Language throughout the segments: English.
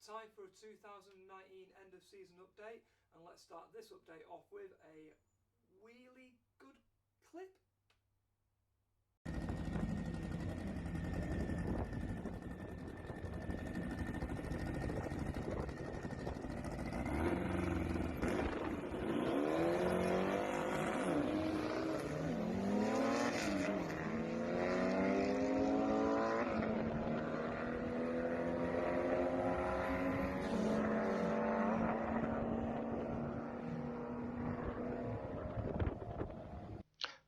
Time for a 2019 end of season update, and let's start this update off with a really good clip.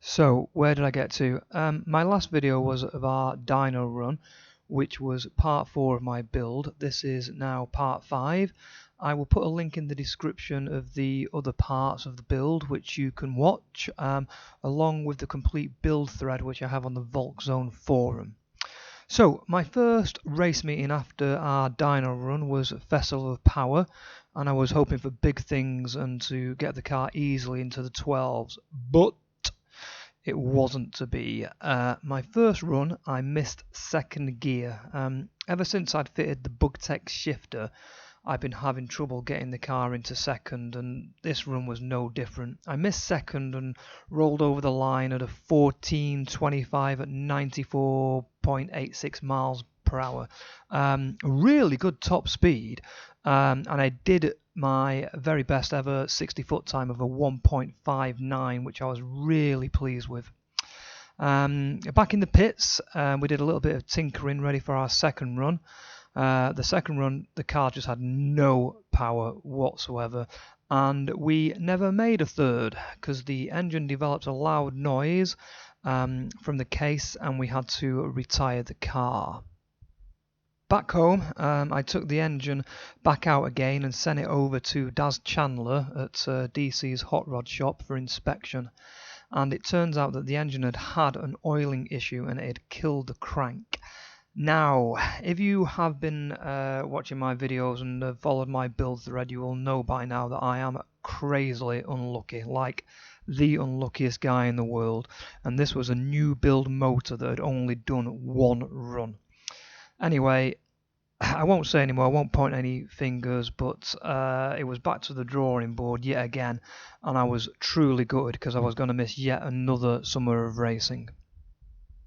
So, where did I get to? My last video was of our Dyno Run, which was part 4 of my build. This is now part 5. I will put a link in the description of the other parts of the build which you can watch, along with the complete build thread which I have on the Volkzone forum. So, my first race meeting after our Dyno Run was Festival of Power, and I was hoping for big things and to get the car easily into the 12s, but it wasn't to be. My first run, I missed second gear. Ever since I'd fitted the Bugtech shifter, I've been having trouble getting the car into second, and this run was no different. I missed second and rolled over the line at a 14.25 at 94.86 miles per hour. Really good top speed, and I did my very best ever 60-foot time of a 1.59, which I was really pleased with. Back in the pits, we did a little bit of tinkering ready for our second run. The second run, the car just had no power whatsoever, and we never made a third because the engine developed a loud noise from the case, and we had to retire the car. Back home, I took the engine back out again and sent it over to Daz Chandler at DC's hot rod shop for inspection, and it turns out that the engine had had an oiling issue and it had killed the crank. Now, if you have been watching my videos and followed my build thread, you will know by now that I am crazily unlucky, like the unluckiest guy in the world, and this was a new build motor that had only done one run. Anyway, I won't say anymore, I won't point any fingers, but it was back to the drawing board yet again, and I was truly gutted because I was going to miss yet another summer of racing.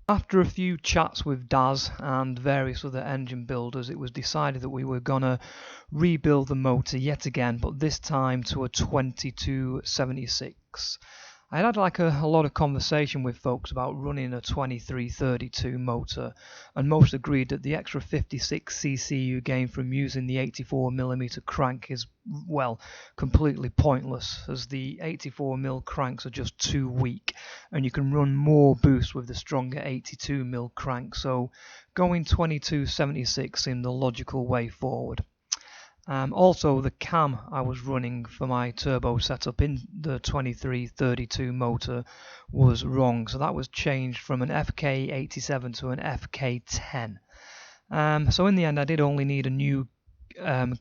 After a few chats with Daz and various other engine builders, it was decided that we were going to rebuild the motor yet again, but this time to a 2276. I had like a lot of conversation with folks about running a 2332 motor, and most agreed that the extra 56cc you gain from using the 84mm crank is, well, completely pointless, as the 84mm cranks are just too weak, and you can run more boost with the stronger 82mm crank, so going 2276 seemed the logical way forward. Also, the cam I was running for my turbo setup in the 2332 motor was wrong, so that was changed from an FK87 to an FK10. So in the end, I did only need a new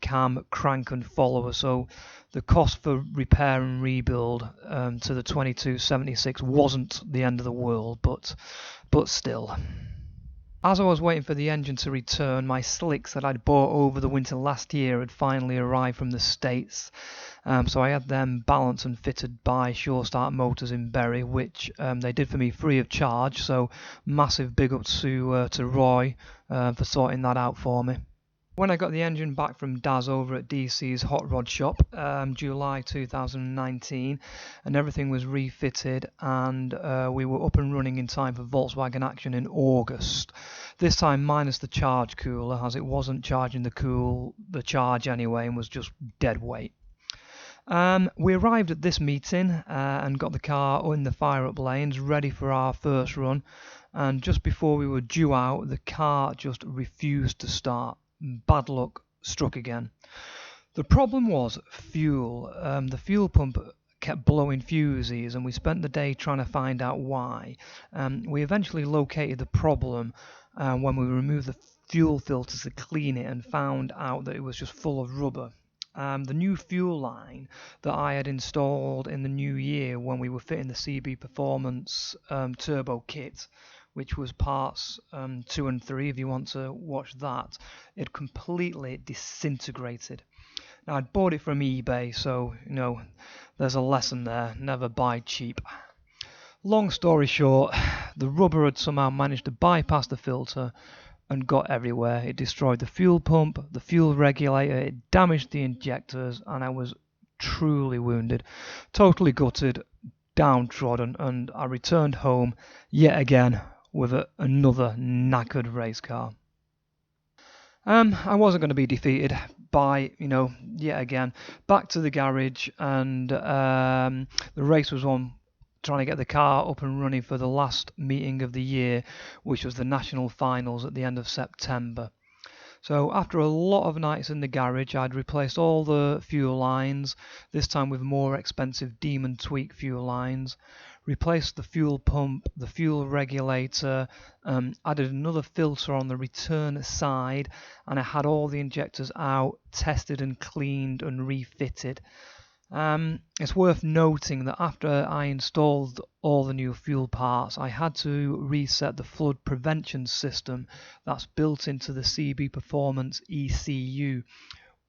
cam, crank and follower, so the cost for repair and rebuild to the 2276 wasn't the end of the world, but still. As I was waiting for the engine to return, my slicks that I'd bought over the winter last year had finally arrived from the States, so I had them balanced and fitted by Sure Start Motors in Bury, which they did for me free of charge, so massive big up to Roy for sorting that out for me. When I got the engine back from Daz over at DC's hot rod shop, July 2019, and everything was refitted, and we were up and running in time for Volkswagen action in August. This time minus the charge cooler, as it wasn't charging the charge anyway and was just dead weight. We arrived at this meeting and got the car in the fire up lanes ready for our first run, and just before we were due out, the car just refused to start. Bad luck struck again. The problem was fuel. The fuel pump kept blowing fuses, and we spent the day trying to find out why. We eventually located the problem when we removed the fuel filters to clean it and found out that it was just full of rubber. The new fuel line that I had installed in the new year when we were fitting the CB Performance turbo kit which was parts 2 and 3 if you want to watch that. It completely disintegrated. Now, I'd bought it from eBay, so there's a lesson there: never buy cheap. Long story short, the rubber had somehow managed to bypass the filter and got everywhere. It destroyed the fuel pump, the fuel regulator, it damaged the injectors, and I was truly wounded, totally gutted, downtrodden, and I returned home yet again with another knackered race car. I wasn't going to be defeated by, yet again, back to the garage, and the race was on, trying to get the car up and running for the last meeting of the year, which was the national finals at the end of September. So after a lot of nights in the garage, I'd replaced all the fuel lines, this time with more expensive Demon Tweak fuel lines, replaced the fuel pump, the fuel regulator, added another filter on the return side, and I had all the injectors out, tested and cleaned and refitted. It's worth noting that after I installed all the new fuel parts, I had to reset the flood prevention system that's built into the CB Performance ECU,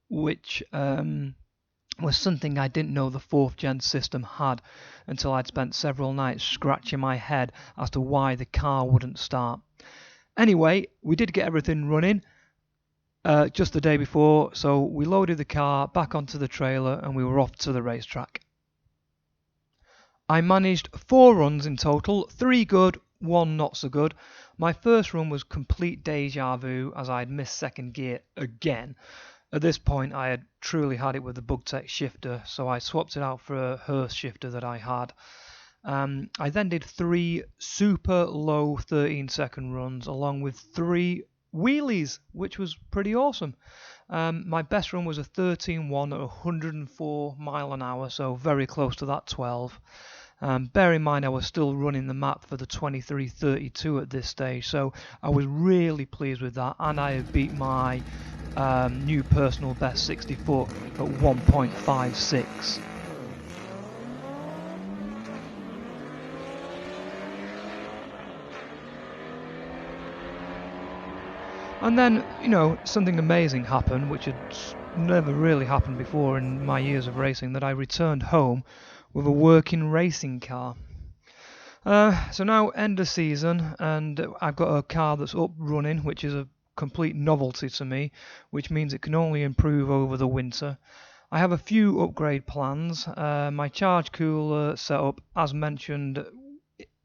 which was something I didn't know the 4th gen system had until I'd spent several nights scratching my head as to why the car wouldn't start. Anyway, we did get everything running just the day before, so we loaded the car back onto the trailer and we were off to the racetrack. I managed 4 runs in total, 3 good, 1 not so good. My first run was complete deja vu as I had missed second gear again. At this point I had truly had it with the Bugtech shifter, so I swapped it out for a Horus shifter that I had. I then did 3 super low 13-second runs along with 3 wheelies, which was pretty awesome. My best run was a 13.1 at 104 mile an hour, so very close to that 12. Bear in mind I was still running the map for the 23.32 at this stage, so I was really pleased with that, and I had beat my new personal best 60 foot at 1.56. And then, something amazing happened, which had never really happened before in my years of racing, that I returned home with a working racing car. So now end of season, and I've got a car that's up running, which is a complete novelty to me, which means it can only improve over the winter. I have a few upgrade plans. My charge cooler setup, as mentioned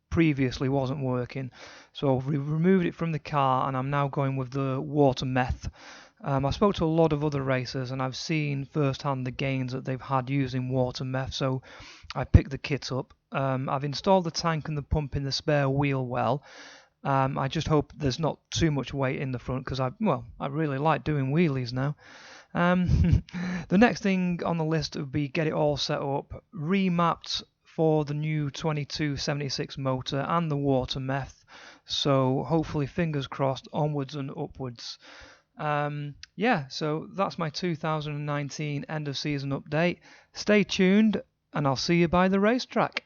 previously, wasn't working, so we removed it from the car and I'm now going with the water meth. I spoke to a lot of other racers and I've seen firsthand the gains that they've had using water meth, so I picked the kit up. I've installed the tank and the pump in the spare wheel well. I just hope there's not too much weight in the front, because I really like doing wheelies now. The next thing on the list would be get it all set up, remapped for the new 2276 motor and the water meth, so hopefully, fingers crossed, onwards and upwards. So that's my 2019 end of season update. Stay tuned and I'll see you by the racetrack.